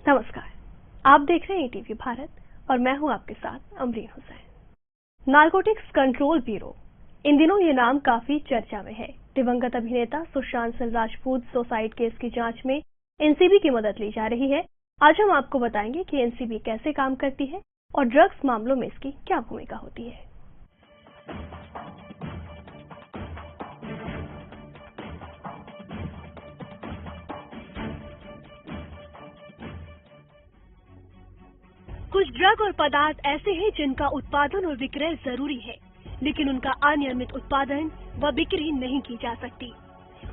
नमस्कार, आप देख रहे हैं टीवी भारत और मैं हूं आपके साथ Amreen Hussain. Narcotics control bureau, इन दिनों ये नाम काफी चर्चा में है। दिवंगत अभिनेता सुशांत सिंह राजपूत सुसाइड केस की जांच में एनसीबी की मदद ली जा रही है। आज हम आपको बताएंगे कि एनसीबी कैसे काम करती है और ड्रग्स मामलों में इसकी क्या भूमिका होती है। कुछ ड्रग और पदार्थ ऐसे हैं जिनका उत्पादन और विक्रय जरूरी है, लेकिन उनका अनियमित उत्पादन व बिक्री नहीं की जा सकती।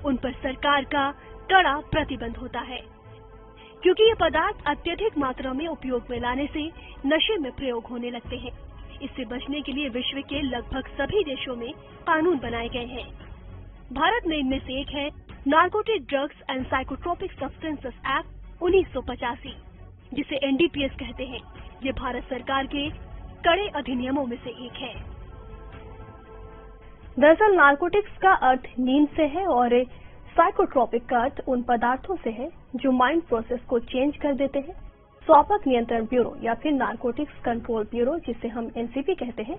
उन पर सरकार का कड़ा प्रतिबंध होता है, क्योंकि ये पदार्थ अत्यधिक मात्रा में उपयोग में लाने से नशे में प्रयोग होने लगते हैं। इससे बचने के लिए विश्व के लगभग सभी देशों में कानून बनाए गए हैं। भारत में इनमें से एक है narcotic drugs and psychotropic substances act 1985, जिसे एनडीपीएस कहते हैं। ये भारत सरकार के कड़े अधिनियमों में से एक है। दरअसल नार्कोटिक्स का अर्थ नींद से है और साइकोट्रोपिक का अर्थ उन पदार्थों से है जो माइंड प्रोसेस को चेंज कर देते हैं। स्वापक नियंत्रण ब्यूरो या फिर नार्कोटिक्स कंट्रोल ब्यूरो, जिसे हम एनसीबी कहते हैं,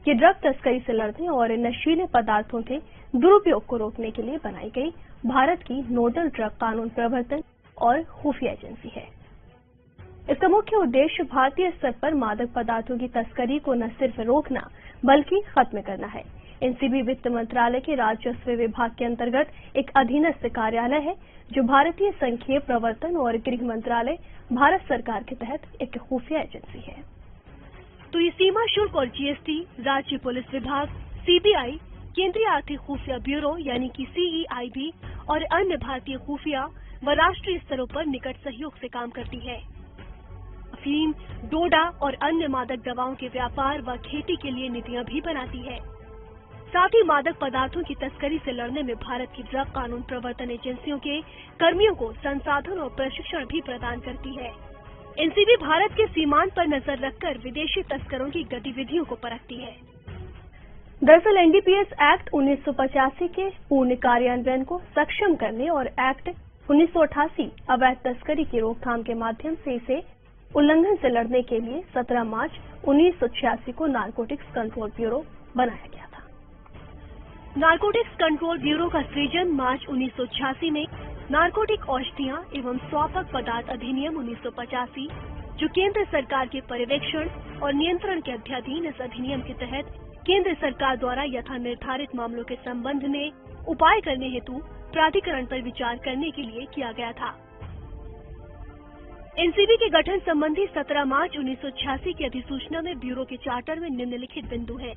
ये ड्रग तस्करी से लड़ने और नशीले पदार्थों के दुरुपयोग को रोकने के लिए बनाई गई भारत की नोडल ड्रग कानून प्रवर्तन और खुफिया एजेंसी है। इसका मुख्य उद्देश्य भारतीय स्तर पर मादक पदार्थों की तस्करी को न सिर्फ रोकना बल्कि खत्म करना है। एनसीबी वित्त मंत्रालय के राजस्व विभाग के अंतर्गत एक अधीनस्थ कार्यालय है, जो भारतीय संघीय प्रवर्तन और गृह मंत्रालय भारत सरकार के तहत एक खुफिया एजेंसी है। तो ये सीमा शुल्क और जीएसटी, राज्य पुलिस विभाग, सीबीआई, केंद्रीय आर्थिक खुफिया ब्यूरो यानी कि सीईआईबी और अन्य भारतीय खुफिया व राष्ट्रीय स्तरों पर निकट सहयोग से काम करती है। अफीम, डोडा और अन्य मादक दवाओं के व्यापार व खेती के लिए नीतियां भी बनाती है। साथ ही मादक पदार्थों की तस्करी से लड़ने में भारत की ड्रग कानून प्रवर्तन एजेंसियों के कर्मियों को संसाधन और प्रशिक्षण भी प्रदान करती है। एनसीबी भारत के सीमांत पर नजर रखकर विदेशी तस्करों की गतिविधियों को परखती है। दरअसल एनडीपीएस एक्ट 1985 के पूर्ण कार्यान्वयन को सक्षम करने और एक्ट 1988 अवैध तस्करी की रोकथाम के माध्यम से इसे उल्लंघन से लड़ने के लिए 17 मार्च 1986 को नार्कोटिक्स कंट्रोल ब्यूरो बनाया गया था। नार्कोटिक्स कंट्रोल ब्यूरो का सृजन मार्च 1986 में नार्कोटिक औषधियां एवं स्वापक पदार्थ अधिनियम 1985, जो केंद्र सरकार के पर्यवेक्षण और नियंत्रण के अध्याधीन इस अधिनियम के तहत केंद्र सरकार द्वारा यथा निर्धारित मामलों के संबंध में उपाय करने हेतु प्राधिकरण पर विचार करने के लिए किया गया था। एनसीबी के गठन संबंधी 17 मार्च 1986 की अधिसूचना में ब्यूरो के चार्टर में निम्नलिखित बिंदु हैं।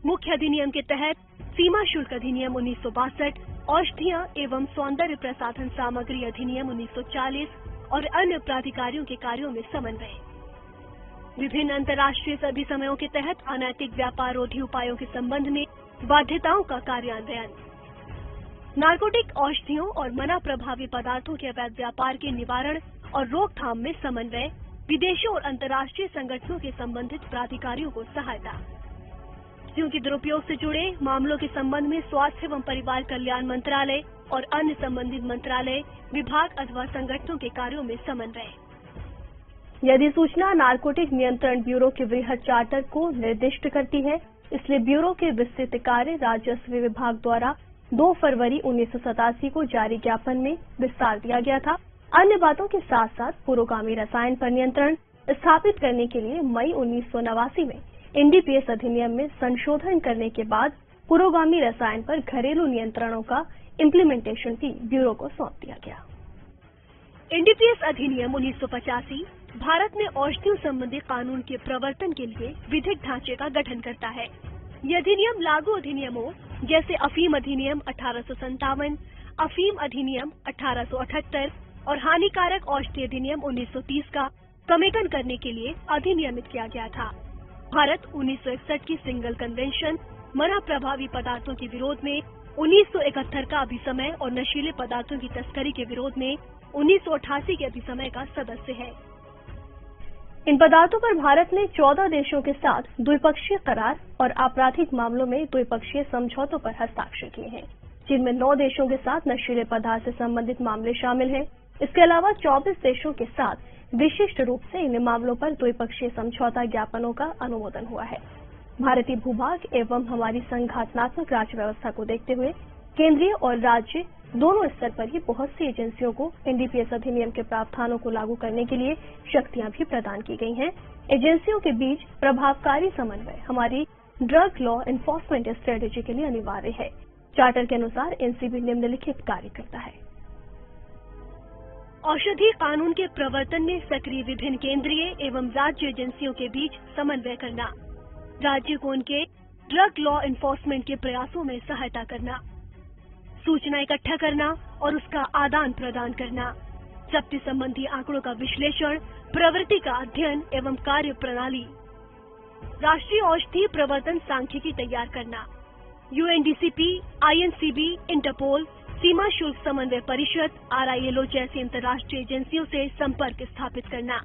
मुख्य अधिनियम के तहत सीमा शुल्क अधिनियम 1962, औषधियां एवं सौंदर्य प्रसाधन सामग्री अधिनियम 1940 और अन्य प्राधिकारियों के कार्यों में समन्वय। विभिन्न अंतर्राष्ट्रीय सभी समयों के तहत अनैतिक व्यापार रोधी उपायों के संबंध में बाध्यताओं का कार्यान्वयन। नार्कोटिक औषधियों और मना प्रभावी पदार्थों के अवैध व्यापार के निवारण और रोकथाम में समन्वय। विदेशों और अंतर्राष्ट्रीय संगठनों के संबंधित प्राधिकारियों को सहायता। क्योंकि दुरुपयोग से जुड़े मामलों के संबंध में स्वास्थ्य एवं परिवार कल्याण मंत्रालय और अन्य संबंधित मंत्रालय, विभाग अथवा संगठनों के कार्यों में समन्वय। यदि सूचना नार्कोटिक नियंत्रण ब्यूरो के वृहद चार्टर को निर्दिष्ट करती है, इसलिए ब्यूरो के विस्तृत कार्य राजस्व विभाग द्वारा 2 फरवरी 1987 को जारी ज्ञापन में विस्तार दिया गया था। अन्य बातों के साथ साथ पुरोगामी रसायन पर नियंत्रण स्थापित करने के लिए मई 1989 में एनडीपीएस अधिनियम में संशोधन करने के बाद पुरोगामी रसायन पर घरेलू नियंत्रणों का इम्प्लीमेंटेशन भी ब्यूरो को सौंप दिया गया। एनडीपीएस अधिनियम 1985 भारत में औषधियों संबंधी कानून के प्रवर्तन के लिए विधिक ढांचे का गठन करता है। यह अधिनियम लागू अधिनियमों जैसे अफीम अधिनियम 1857, अफीम अधिनियम 1878 और हानिकारक औषधि अधिनियम 1930 का समेकन करने के लिए अधिनियमित किया गया था। भारत 1961 की सिंगल कन्वेंशन, मना प्रभावी पदार्थों के विरोध में 1971 का अभिसमय और नशीले पदार्थों की तस्करी के विरोध में 1988 के अभिसमय का सदस्य है। इन पदार्थों पर भारत ने 14 देशों के साथ द्विपक्षीय करार और आपराधिक मामलों में द्विपक्षीय समझौतों पर हस्ताक्षर किए हैं, जिनमें 9 देशों के साथ नशीले पदार्थ से संबंधित मामले शामिल हैं। इसके अलावा 24 देशों के साथ विशिष्ट रूप से इन मामलों पर द्विपक्षीय समझौता ज्ञापनों का अनुमोदन हुआ है। भारतीय भूभाग एवं हमारी संघाटनात्मक राज्य व्यवस्था को देखते हुए केंद्रीय और राज्य दोनों स्तर पर ही बहुत सी एजेंसियों को एनडीपीएस अधिनियम के प्रावधानों को लागू करने के लिए शक्तियां भी प्रदान की गई हैं। एजेंसियों के बीच प्रभावकारी समन्वय हमारी ड्रग लॉ एनफोर्समेंट स्ट्रेटेजी के लिए अनिवार्य है। चार्टर के अनुसार एनसीबी निम्नलिखित कार्य करता है। औषधि कानून के प्रवर्तन में सक्रिय विभिन्न केंद्रीय एवं राज्य एजेंसियों के बीच समन्वय करना, राज्य को उनके ड्रग लॉ एनफोर्समेंट के प्रयासों में सहायता करना, सूचना इकट्ठा करना और उसका आदान प्रदान करना, जब्ती संबंधी आंकड़ों का विश्लेषण, प्रवृत्ति का अध्ययन एवं कार्य प्रणाली, राष्ट्रीय औषधि प्रवर्तन सांख्यिकी तैयार करना, यूएनडीसीपी, आईएनसीबी, इंटरपोल, सीमा शुल्क समन्वय परिषद, आरआईएलओ जैसी अंतर्राष्ट्रीय एजेंसियों से संपर्क स्थापित करना।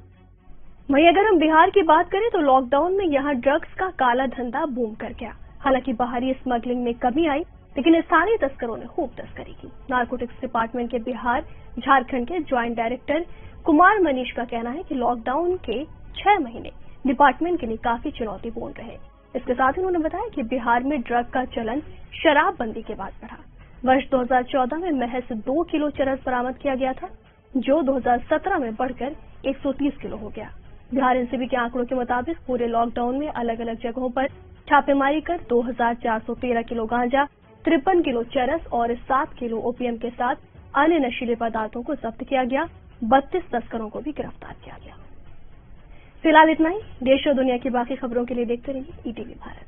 वहीं अगर हम बिहार की बात करें तो लॉकडाउन में यहाँ ड्रग्स का काला धंधा बूम कर गया। हालांकि बाहरी स्मगलिंग में कमी आई, लेकिन स्थानीय तस्करों ने खूब तस्करी की। नारकोटिक्स डिपार्टमेंट के बिहार झारखंड के ज्वाइंट डायरेक्टर कुमार मनीष का कहना है कि लॉकडाउन के 6 महीने डिपार्टमेंट के लिए काफी चुनौतीपूर्ण रहे। इसके साथ ही उन्होंने बताया कि बिहार में ड्रग का चलन शराबबंदी के बाद बढ़ा। वर्ष 2014 में महज 2 किलो चरस बरामद किया गया था, जो 2017 में बढ़कर 130 किलो हो गया। बिहार एनसीबी के आंकड़ों के मुताबिक पूरे लॉकडाउन में अलग अलग जगहों पर छापेमारी कर 2413 किलो गांजा, 53 किलो चरस और 7 किलो ओपीएम के साथ अन्य नशीले पदार्थों को जब्त किया गया। 32 तस्करों को भी गिरफ्तार किया गया। फिलहाल इतना ही। देश और दुनिया की बाकी खबरों के लिए देखते रहिए ईटीवी भारत।